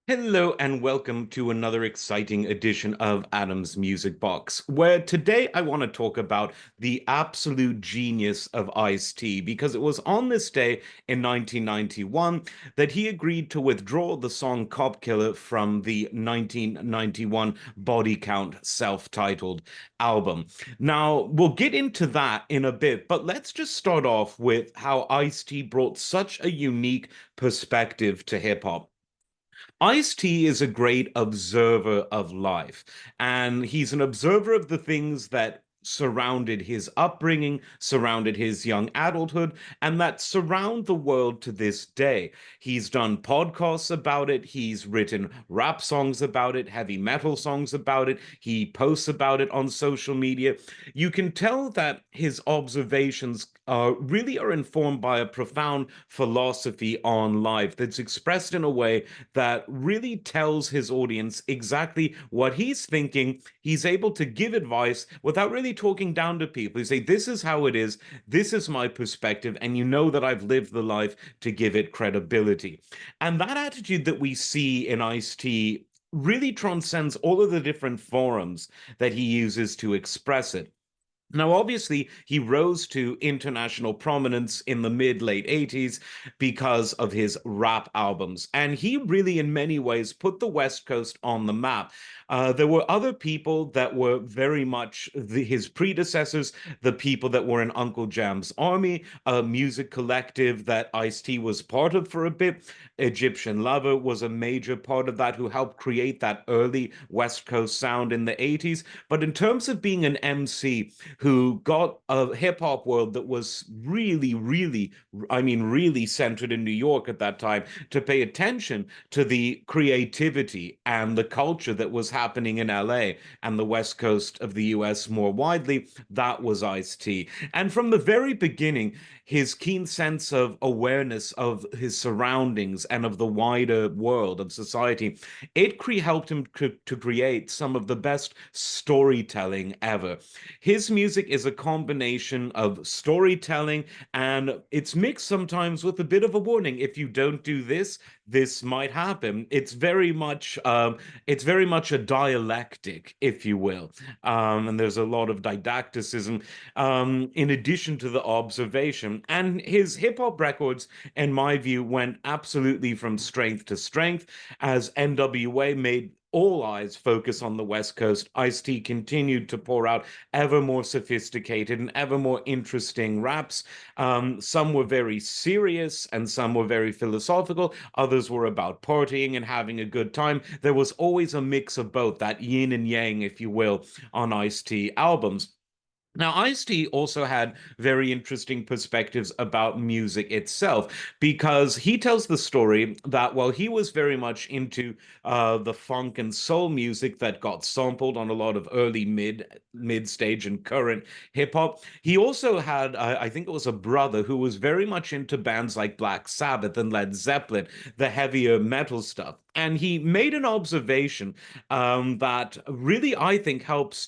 Hello and welcome to another exciting edition of Adam's Music Box, where today I want to talk about the absolute genius of Ice-T, because it was on this day in 1991 that he agreed to withdraw the song Cop Killer from the 1991 Body Count self-titled album. Now, we'll get into that in a bit, but let's just start off with how Ice-T brought such a unique perspective to hip hop. Ice-T is a great observer of life, and he's an observer of the things that surrounded his upbringing, surrounded his young adulthood, and that surround the world to this day. He's done podcasts about it, he's written rap songs about it, heavy metal songs about it, he posts about it on social media. You can tell that his observations really are informed by a profound philosophy on life that's expressed in a way that really tells his audience exactly what he's thinking. He's able to give advice without really talking down to people. He say, "This is how it is. This is my perspective, and you know that I've lived the life to give it credibility." And that attitude that we see in Ice-T really transcends all of the different forums that he uses to express it. Now, obviously, he rose to international prominence in the mid late 80s because of his rap albums. And he really, in many ways, put the West Coast on the map. There were other people that were very much his predecessors, the people that were in Uncle Jam's Army, a music collective that Ice-T was part of for a bit. Egyptian Lover was a major part of that, who helped create that early West Coast sound in the 80s. But in terms of being an MC, who got a hip hop world that was really, really, I mean, really centered in New York at that time to pay attention to the creativity and the culture that was happening in LA and the West Coast of the US more widely. That was Ice-T. And from the very beginning, his keen sense of awareness of his surroundings and of the wider world of society, helped him to create some of the best storytelling ever. His music is a combination of storytelling, and it's mixed sometimes with a bit of a warning. If you don't do this, this might happen. It's very much a dialectic, if you will. And there's a lot of didacticism in addition to the observation. And his hip hop records, in my view, went absolutely from strength to strength as NWA made all eyes focus on the West Coast. Ice-T continued to pour out ever more sophisticated and ever more interesting raps. Some were very serious and some were very philosophical. Others were about partying and having a good time. There was always a mix of both, that yin and yang, if you will, on Ice-T albums. Now, Ice-T also had very interesting perspectives about music itself, because he tells the story that while he was very much into the funk and soul music that got sampled on a lot of early mid stage and current hip hop, he also had, I think it was a brother who was very much into bands like Black Sabbath and Led Zeppelin, the heavier metal stuff. And he made an observation that really, I think, helps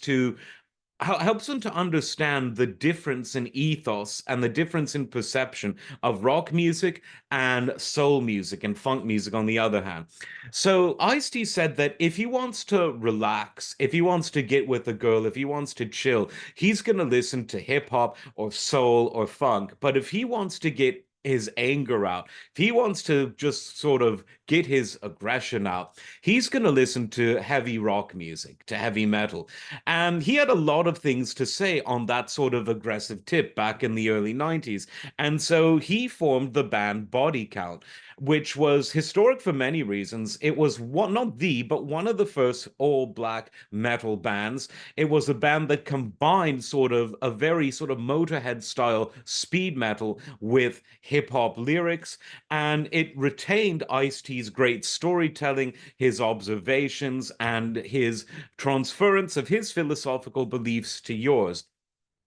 them to understand the difference in ethos and the difference in perception of rock music and soul music and funk music on the other hand. So Ice-T said that if he wants to relax, if he wants to get with a girl, if he wants to chill, he's going to listen to hip hop or soul or funk. But if he wants to get his anger out, if he wants to just sort of get his aggression out, he's going to listen to heavy rock music, to heavy metal. And he had a lot of things to say on that sort of aggressive tip back in the early 90s. And so he formed the band Body Count, which was historic for many reasons. It was one, not the, but one of the first all black metal bands. It was a band that combined sort of a very sort of Motorhead style speed metal with hip hop lyrics, and it retained Ice-T's great storytelling, his observations, and his transference of his philosophical beliefs to yours.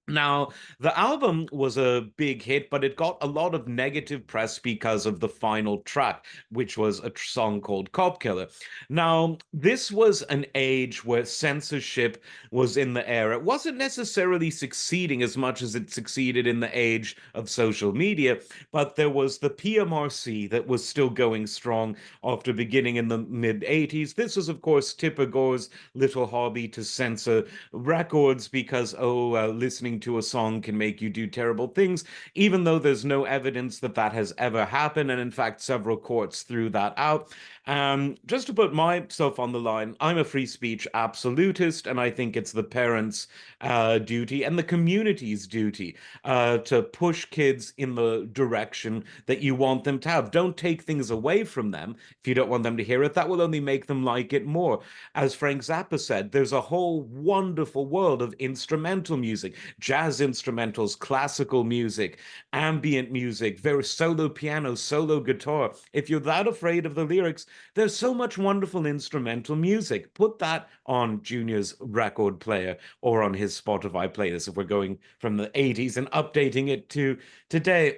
Now, the album was a big hit, but it got a lot of negative press because of the final track, which was a song called Cop Killer. Now, this was an age where censorship was in the air. It wasn't necessarily succeeding as much as it succeeded in the age of social media, but there was the PMRC that was still going strong after beginning in the mid 80s. This was, of course, Tipper Gore's little hobby to censor records because, listening to a song can make you do terrible things, even though there's no evidence that that has ever happened. And in fact, several courts threw that out. Just to put myself on the line, I'm a free speech absolutist, and I think it's the parents' duty and the community's duty to push kids in the direction that you want them to have. Don't take things away from them if you don't want them to hear it. That will only make them like it more. As Frank Zappa said, there's a whole wonderful world of instrumental music, jazz instrumentals, classical music, ambient music, very solo piano, solo guitar. If you're that afraid of the lyrics, there's so much wonderful instrumental music. Put that on Junior's record player or on his Spotify playlist if we're going from the 80s and updating it to today.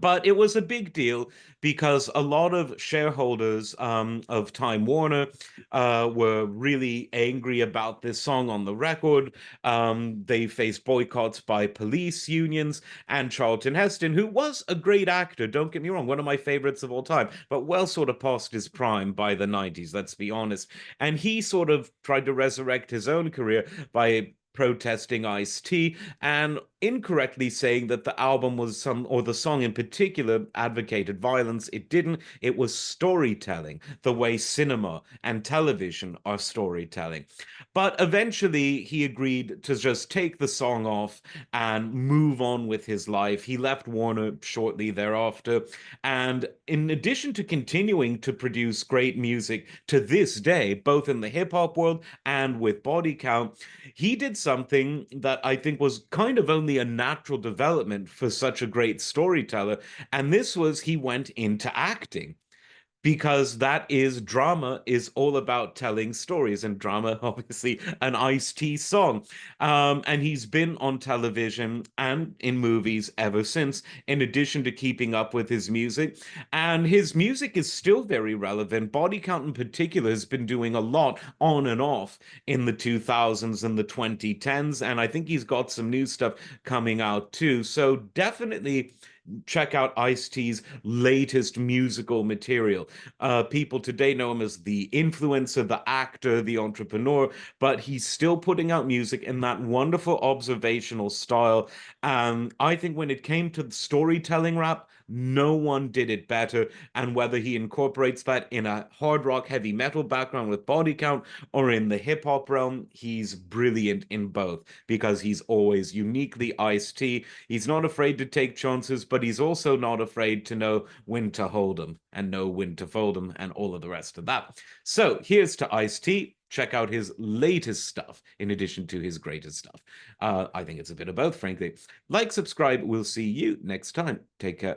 But it was a big deal because a lot of shareholders of Time Warner were really angry about this song on the record. They faced boycotts by police unions, and Charlton Heston, who was a great actor, don't get me wrong, one of my favorites of all time, but well sort of past his prime by the 90s, let's be honest. And he sort of tried to resurrect his own career by protesting Ice-T and incorrectly saying that the album was or the song in particular advocated violence. It didn't. It was storytelling, the way cinema and television are storytelling. But eventually he agreed to just take the song off and move on with his life. He left Warner shortly thereafter. And in addition to continuing to produce great music to this day, both in the hip hop world and with Body Count, he did something that I think was kind of only a natural development for such a great storyteller. And this was he went into acting because that is drama is all about telling stories, and drama obviously an Ice-T song. And he's been on television and in movies ever since, in addition to keeping up with his music. And his music is still very relevant. Body Count in particular has been doing a lot on and off in the 2000s and the 2010s, and I think he's got some new stuff coming out too. So definitely check out Ice-T's latest musical material. People today know him as the influencer, the actor, the entrepreneur, but he's still putting out music in that wonderful observational style. I think when it came to storytelling rap, no one did it better. And whether he incorporates that in a hard rock, heavy metal background with Body Count or in the hip hop realm, he's brilliant in both because he's always uniquely Ice-T. He's not afraid to take chances, but he's also not afraid to know when to hold them and know when to fold them and all of the rest of that. So here's to Ice-T. Check out his latest stuff in addition to his greatest stuff. I think it's a bit of both, frankly. Like, subscribe. We'll see you next time. Take care.